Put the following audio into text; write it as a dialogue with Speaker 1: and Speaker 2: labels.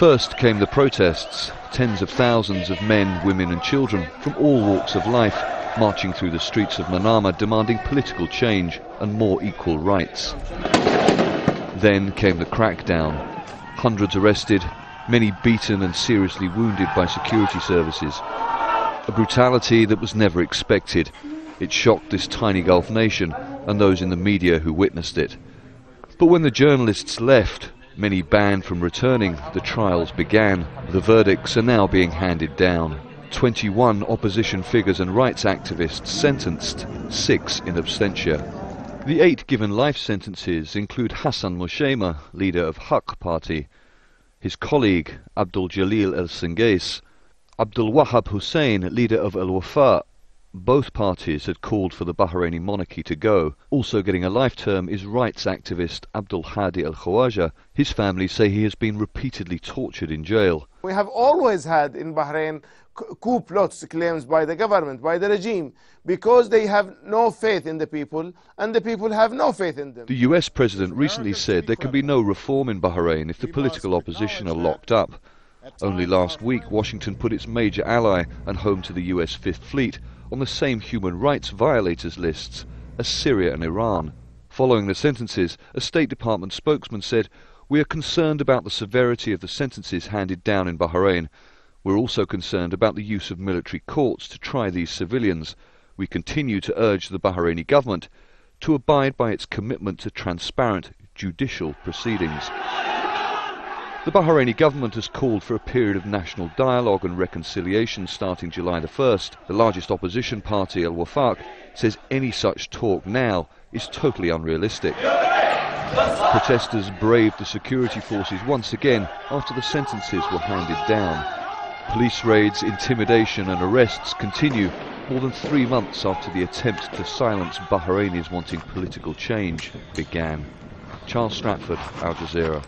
Speaker 1: First came the protests, tens of thousands of men, women and children from all walks of life marching through the streets of Manama demanding political change and more equal rights. Then came the crackdown. Hundreds arrested, many beaten and seriously wounded by security services. A brutality that was never expected. It shocked this tiny Gulf nation and those in the media who witnessed it. But when the journalists left, many banned from returning, the trials began. The verdicts are now being handed down. 21 opposition figures and rights activists sentenced, 6 in absentia. The 8 given life sentences include Hassan Mushema, leader of Haq Party, his colleague Abdul Jalil el-Sengais, Abdul Wahab Hussein, leader of Al-Wafa. Both parties had called for the Bahraini monarchy to go. Also getting a life term is rights activist Abdul Hadi al-Khawaja. His family say he has been repeatedly tortured in jail.
Speaker 2: We have always had in Bahrain coup plots claims by the government, by the regime, because they have no faith in the people and the people have no faith in them.
Speaker 1: The US president recently said there can be no reform in Bahrain if the political opposition are locked up. Only last week Washington put its major ally and home to the US Fifth Fleet on the same human rights violators lists as Syria and Iran. Following the sentences, a State Department spokesman said, "We are concerned about the severity of the sentences handed down in Bahrain. We're also concerned about the use of military courts to try these civilians. We continue to urge the Bahraini government to abide by its commitment to transparent judicial proceedings." The Bahraini government has called for a period of national dialogue and reconciliation starting July the 1st. The largest opposition party, Al-Wafaq, says any such talk now is totally unrealistic. Protesters braved the security forces once again after the sentences were handed down. Police raids, intimidation and arrests continue more than 3 months after the attempt to silence Bahrainis wanting political change began. Charles Stratford, Al Jazeera.